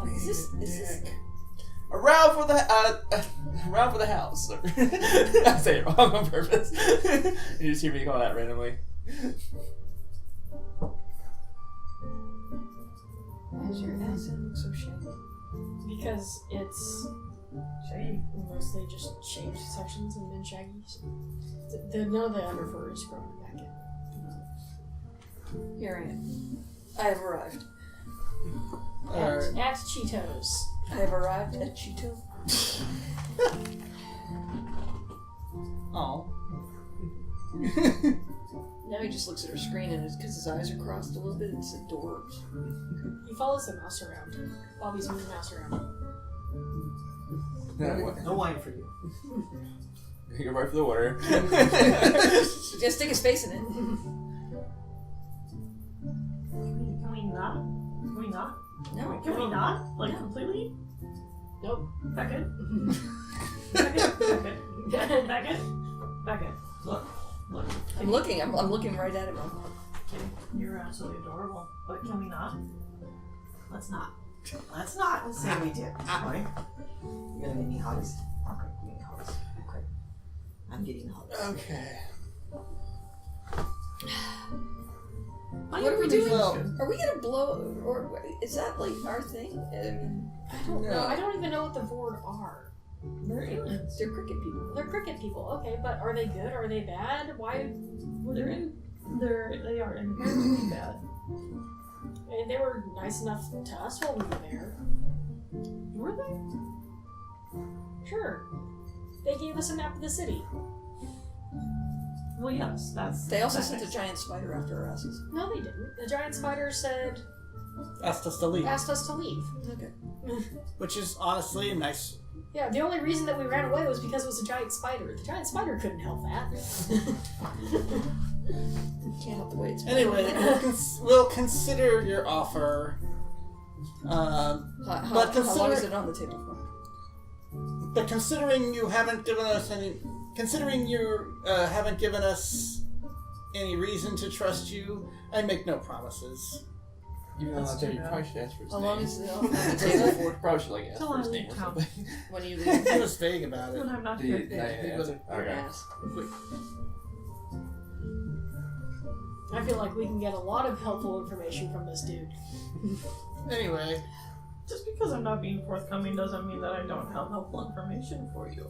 Is this... Around for the house. I say it wrong on purpose. You just hear me call that randomly. Why is your accent look so shady? Because it's Shady. mostly just shaved sections and then shaggies. None of the underfur is growing back in. Here I am. I have arrived. At Cheetos. I have arrived at Cheeto. Oh. Now he just looks at her screen and because his eyes are crossed a little bit, it's adorbs. He follows the mouse around. Bobby's moving the mouse around. No wine for you. You're right for the water. Just stick his face in it. Can we not? Can we not? No. Can we not? Like, No. completely? Nope. Back it. Back it. Back it. Back it. Back it. Look. Look. I'm looking. I'm looking right at him. You're absolutely adorable. But can we not? Let's not. Let's not say we did. Right? You're gonna get me hugs. Okay, give me hugs. Okay. I'm getting hugs. Okay. What are we doing? Are we gonna blow, or is that like our thing? I mean, I don't know. I don't even know what the Vord are. they're cricket people. They're cricket people. Okay, but are they good? Are they bad? Why? They are inherently bad. They were nice enough to us while we were there. Were they? Sure. They gave us a map of the city. Well, yes, that's. They also that sent a makes giant spider after our asses. No, they didn't. The giant spider said, Asked us to leave. asked us to leave. Okay. Which is honestly a nice. Yeah, the only reason that we ran away was because it was a giant spider. The giant spider couldn't help that. Can't help the way it's Anyway, we'll consider your offer. How long is it on the table for? But considering you haven't given us any, considering you haven't given us any reason to trust you, I make no promises. Even though I'm you probably should ask for his How name. long is it on the table? Probably should ask Till for his I name or leave something. When are you leaving? He was vague about it. When I'm not Do here. you- He wasn't. Okay. Ass. I feel like we can get a lot of helpful information from this dude. Anyway, Just because I'm not being forthcoming doesn't mean that I don't have helpful information for you.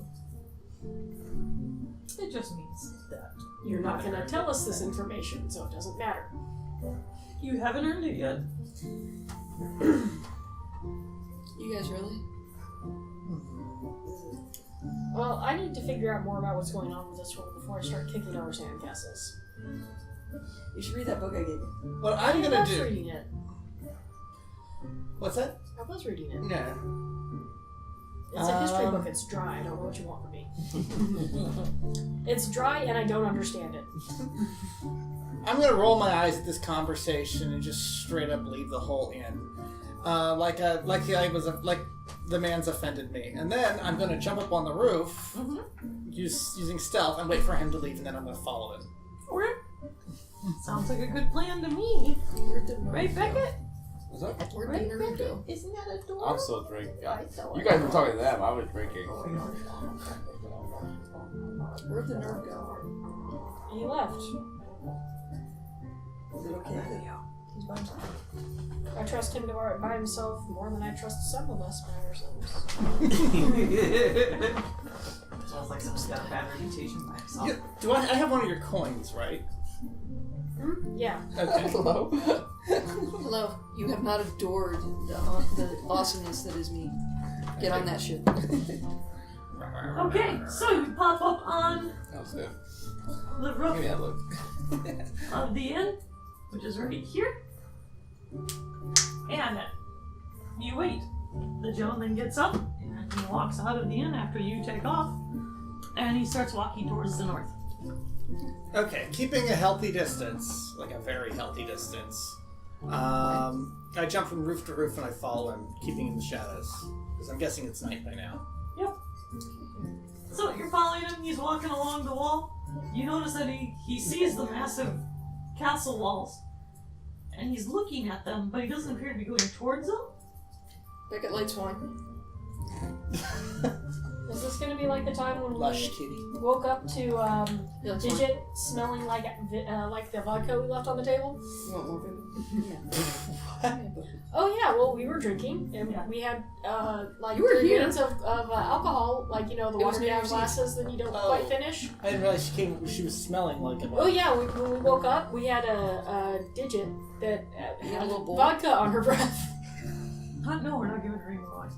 It just means that You're not going to tell us this information, so it doesn't matter. you haven't earned it yet. You guys really? Well, I need to figure out more about what's going on with this world before I start kicking over sandcastles. You should read that book I gave you. what I'm I gonna was do. reading it. What's that? I was reading it. No. It's a history book. It's dry. I don't know what you want from me. It's dry and I don't understand it. I'm gonna roll my eyes at this conversation and just straight up leave the whole inn, like the man's offended me, and then I'm gonna jump up on the roof, using stealth, and wait for him to leave, and then I'm gonna follow him. Okay. Sounds like a good plan to me. Right, Beckett? What's up? Where'd Right, the nerd go? Beckett? Isn't that adorable? I'm still drinking. You guys were talking to them. I was drinking. Where'd the nerd go? He left. Is it okay? He's by himself. I trust him to work by himself more than I trust some of us by ourselves. Sounds like someone's got a bad reputation by himself. I have one of your coins, right? Yeah. Okay. Hello? Hello. You have not adored the awesomeness that is me. Get on that shit. Okay, so you pop up on That was good. the Give me roof that look. of the inn, which is right here. And you wait. The gentleman gets up and he walks out of the inn after you take off. And he starts walking towards the north. Okay, keeping a healthy distance, like a very healthy distance. I jump from roof to roof and I follow him, keeping in the shadows. Because I'm guessing it's night by now. Yep. So you're following him, he's walking along the wall. You notice that he sees the massive castle walls. And he's looking at them, but he doesn't appear to be going towards them. Back at Lights Wine. Is this gonna be like the time when Lush we kitty. woke up to Yeah, that's fine. Digit smelling like the vodka we left on the table? You want more, baby? Oh yeah, well we were drinking and we had like You were 3 here. cans of alcohol, like the It was watered New down Year's Eve. glasses that you don't Oh. quite finish. I didn't realize she was smelling like a Oh yeah, when we woke up, we had a Digit that You had had a little bowl? vodka on her breath. No, we're not giving her any more wine.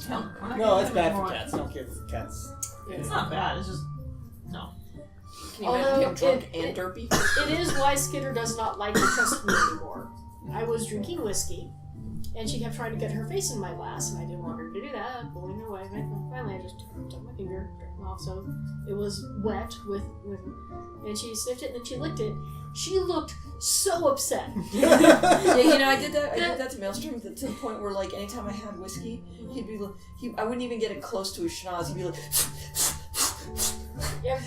No, we're not No, giving it's her bad any for more wine. cats. Don't give cats. It's not bad. It's just no. Can you imagine him Although drunk it- and derpy? It is why Skitter does not like to trust me anymore. I was drinking whiskey, and she kept trying to get her face in my glass, and I didn't want her to do that, pulling her away. Finally, I just took my finger off, so it was wet with, and she sniffed it, and then she licked it. She looked so upset. Yeah, you know, I did that to Maelstrom to the point where, like, anytime I had whiskey, he'd be like, I wouldn't even get it close to his schnoz. He'd be like, Yeah,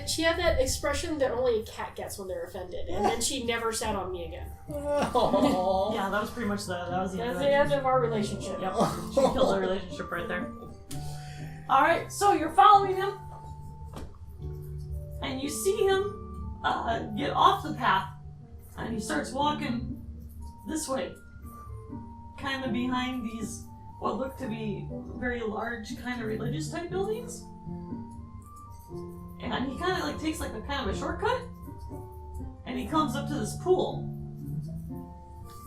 she had that expression that only a cat gets when they're offended, and then she never sat on me again. Oh. Yeah, that was pretty much that was the end That's of the it. end of our relationship. Yep, she killed the relationship right there. All right, so you're following him, and you see him get off the path, and he starts walking this way, kind of behind these what look to be very large, kind of religious type buildings. And he kind of like takes like a kind of a shortcut, and he comes up to this pool,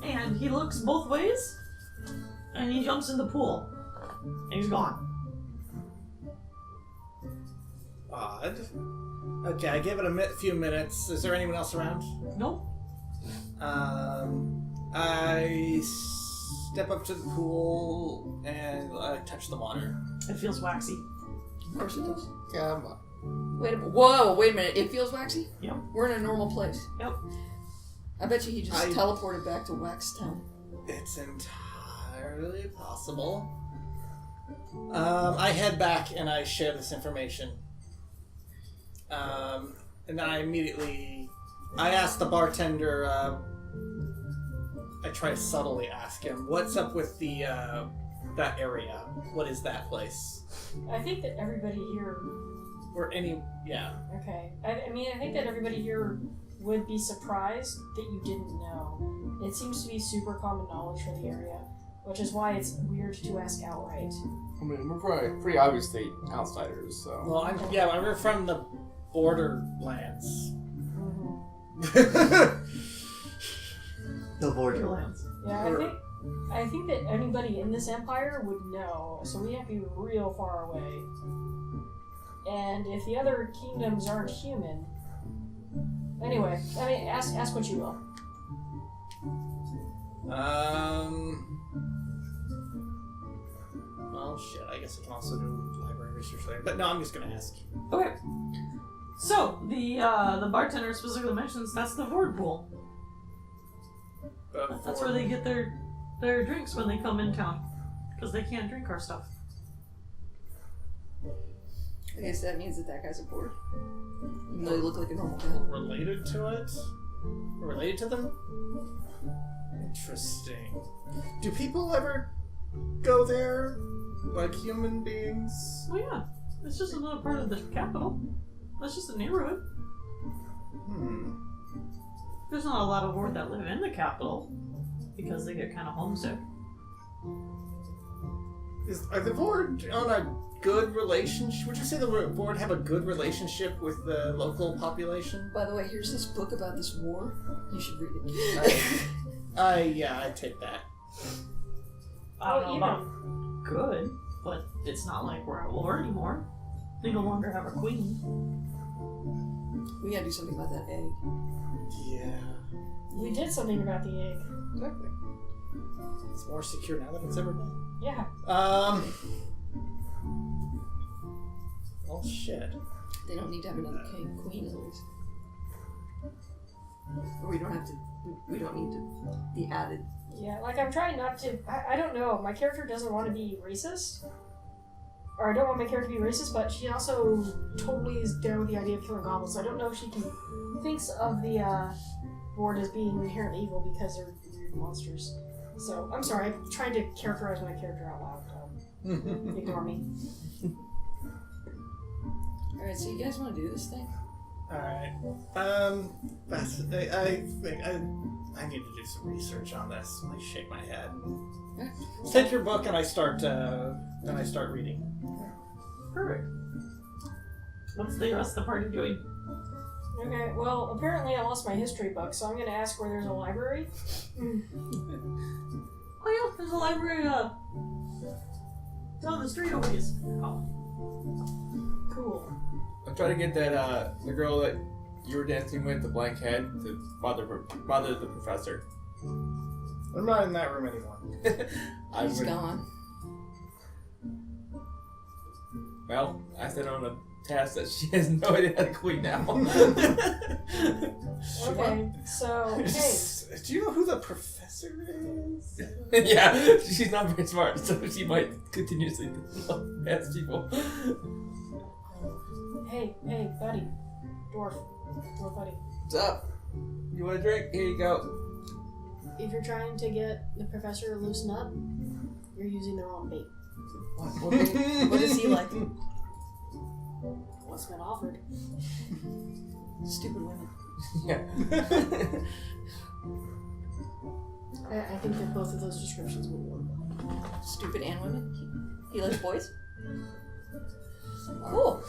and he looks both ways, and he jumps in the pool, and he's gone. Odd. Okay, I give it a few minutes. Is there anyone else around? Nope. I step up to the pool and touch the water. It feels waxy. of course it does. Come on. Wait a minute, it feels waxy? Yep. We're in a normal place. Yep. I bet you he just I- teleported back to Wax Town. It's entirely possible. I head back and I share this information. And I immediately, I ask the bartender, I try to subtly ask him, what's up with the, that area? What is that place? I think that everybody here. Or any, yeah. Okay. I mean, I think that everybody here would be surprised that you didn't know. It seems to be super common knowledge for the area, which is why it's weird to ask outright. I mean, we're probably pretty obviously outsiders, so. Well, we're from the borderlands. The borderlands. Yeah, I think that anybody in this empire would know, so we have to be real far away. And if the other kingdoms aren't human, anyway, I mean, ask what you will. Well, shit. I guess I can also do library research later. But no, I'm just gonna ask. Okay. So the bartender specifically mentions that's the Vord pool. That's where they get their drinks when they come in town, because they can't drink our stuff. I guess that means that guy's a board. Even though he looked like a normal guy. Related to it? Related to them? Interesting. Do people ever go there? Like human beings? Well, yeah, it's just another part of the capital. That's just a neighborhood. There's not a lot of Vord that live in the capital because they get kind of homesick. Are the Vord on a good relationship? Would you say the Vord have a good relationship with the local population? By the way, here's this book about this war. You should read it. Yeah, I'd take that. I don't know about good, but it's not like we're at war anymore. They no longer have a queen. We gotta do something about that egg. Yeah. We did something about the egg. Exactly. It's more secure now than it's ever been. Yeah. Oh shit. They don't need to have another queen at least. Or we don't have to. We don't need to be added. Yeah, like I'm trying not to. I don't know. My character doesn't want to be racist. Or I don't want my character to be racist, but she also totally is down with the idea of killing goblins. So I don't know if she thinks of the Vord as being inherently evil because they're weird monsters. So, I'm sorry, I'm trying to characterize my character out loud. Ignore me. Alright, so you guys want to do this thing? Alright. That's, I think I need to do some research on this. I shake my head. Take your book and I start reading. Perfect. What's the rest of the party doing? Okay, well, apparently I lost my history book, so I'm going to ask where there's a library. Oh yeah, there's a library down the street over here. Oh. Cool. I'm trying to get that the girl that you were dancing with, the blank head, to bother the professor. I'm not in that room anymore. He's gone. Well, I set her on a task that she has no idea how to clean now. Okay, so, hey. Do you know who the professor is? Yeah, she's not very smart, so she might continuously ask people. Hey, buddy. Dwarf buddy. What's up? You want a drink? Here you go. If you're trying to get the professor to loosen up, you're using the wrong bait. What is he like? What's been offered? Stupid women. Yeah. I think that both of those descriptions will work. Stupid and women? He likes boys? Cool.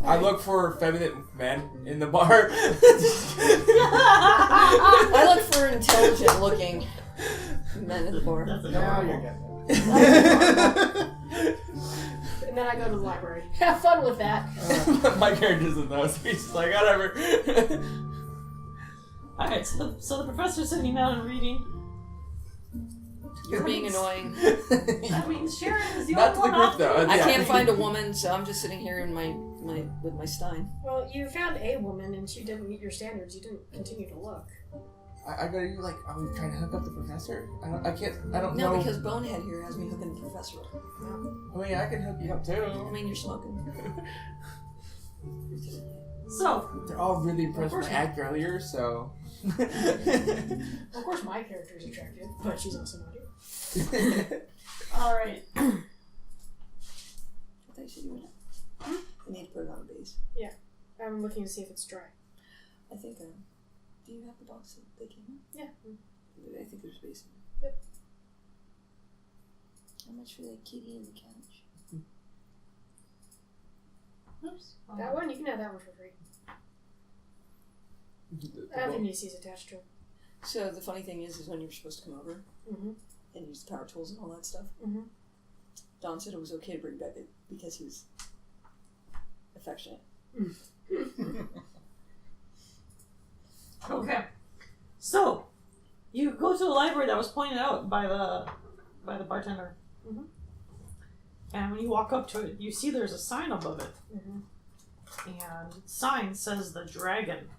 I look for feminine men in the bar. I look for intelligent looking men at the bar. Now you're getting And then I go to the library. Have fun with that. My character doesn't know, so he's just like, whatever. Alright, so the professor's sitting down and reading. You're being annoying. That means Sharon is the Not only to the one group, though. I Yeah. can't find a woman, so I'm just sitting here in with my Stein. Well, you found a woman and she didn't meet your standards. You didn't continue to look. I go to you like, are we trying to hook up the professor? I don't No, know. because Bonehead here has me hooking the professor up. I mean, I can hook you up I too. mean, you're smoking. So, They're all really impressed Of with course my act earlier, so. Of course, my character is attractive, but she's also not here. alright. I thought you said you would. I need to put it on a base. I'm looking to see if it's dry. I think. Do you have the box that they came in? Yeah. I think there's base in it. Yep. How much for that kitty and the couch? Oops. That one, you can have that one for free. I don't think UC is attached to it. So the funny thing is when you're supposed to come over Mm-hmm. and use the power tools and all that stuff, Mm-hmm. Don said it was okay to bring back it because he was affectionate. Okay. So, you go to the library that was pointed out by the bartender. Mhm. And when you walk up to it, you see there's a sign above it. Mm-hmm. And the sign says the Dragon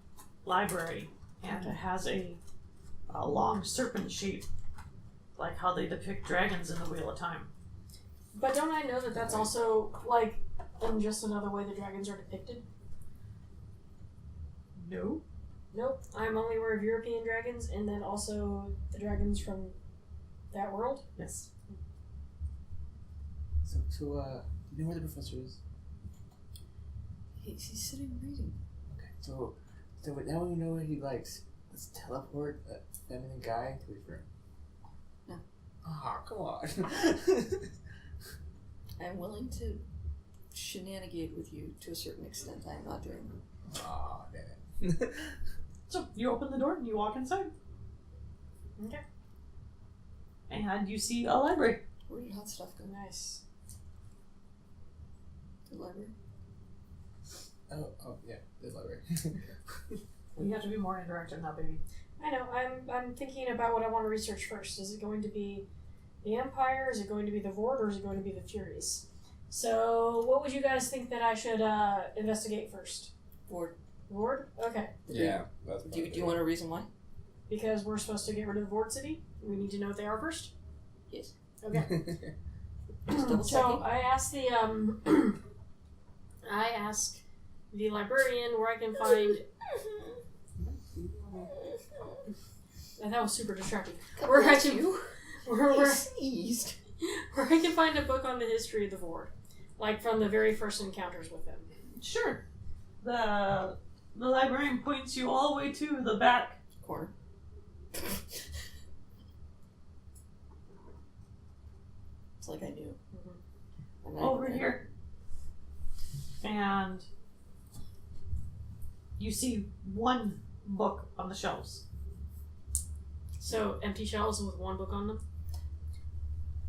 Library. And it has a long serpent shape, like how they depict dragons in the Wheel of Time. But don't I know that that's also, like, in just another way the dragons are depicted? No. Nope. I'm only aware of European dragons and then also the dragons from that world. Yes. So, do you know where the professor is? He's sitting reading. Okay, so now we know what he likes. Let's teleport that feminine guy to his room. No. Ah, come on. I'm willing to shenanigate with you to a certain extent. I'm not doing that. Aw, damn it. So, you open the door and you walk inside. Okay. And you see a library. Where did hot stuff go? Nice. The library? Oh, yeah, the library. You have to be more interactive now, baby. I know. I'm thinking about what I want to research first. Is it going to be the Empire? Is it going to be the Vord? Or is it going to be the Furies? So, what would you guys think that I should investigate first? Vord. Vord? Okay. Yeah, that's Do you want a reason why? Because we're supposed to get rid of the Vord City? We need to know what they are first? Yes. Okay. Just double So checking. I asked the I ask the librarian where I can find And that was super distracting. God Where I bless can, you. where I sneezed. I can find a book on the history of the Vord, like from the very first encounters with them. Sure. The librarian points you all the way to the back. Corner. It's like I knew. I'm not Over even here. And you see one book on the shelves. So empty shelves with one book on them.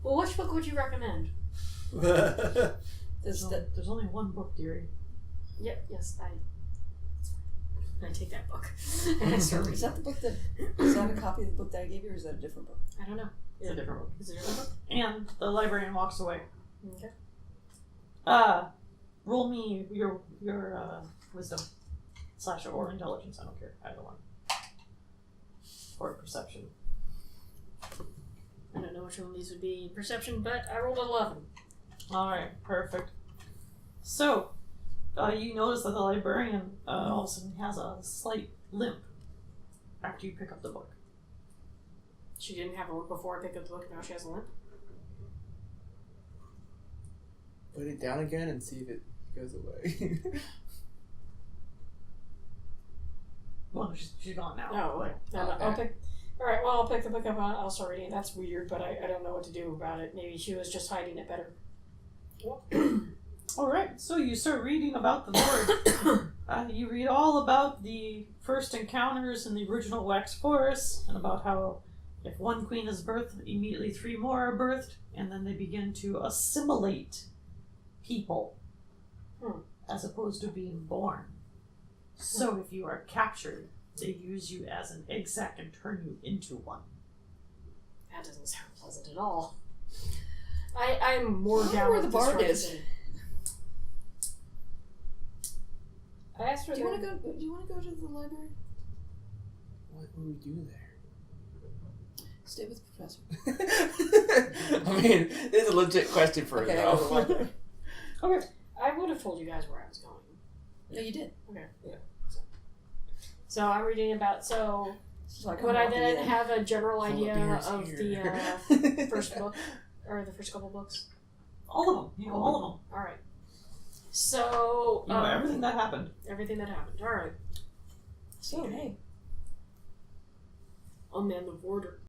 Well, which book would you recommend? There's the, There's only one book, dearie. Yep. Yes, I take that book. And I start reading. is that the book that is that a copy of the book that I gave you, or is that a different book? I don't know. It's a different book. Is it a different book? And the librarian walks away. Okay. Roll me your wisdom / or intelligence. I don't care. Either one. Or perception. I don't know which one of these would be perception, but I rolled 11. Alright, perfect. So, you notice that the librarian all of a sudden has a slight limp after you pick up the book. She didn't have a limp before I picked up the book, now she has a limp. Put it down again and see if it goes away. Well, she's gone now. Oh, okay. I'll pick. Alright, well, I'll pick the book up and I'll start reading it. That's weird, but I don't know what to do about it. Maybe she was just hiding it better. Alright, so you start reading about the Lord. You read all about the first encounters in the original Wax Forest, and about how if one queen is birthed, immediately 3 more are birthed, and then they begin to assimilate people as opposed to being born. So if you are captured, they use you as an egg sac and turn you into one. That doesn't sound pleasant at all. I'm more I down wonder where with the bard this is. I asked her Do you want to go? Do you want to go to the library? What would we do there? Stay with the professor. I mean, it's a legit question for Okay, her, I'll go to the though. library. Okay. I would have told you guys where I was going. No, you did. Okay. Yeah. So I'm reading about So I would I come then walking in. have a general Full of idea beers of here. the first book or the first couple books? All of them. You know all of them. All right. So You know everything that happened. everything that happened. All right. So hey, Unman the border.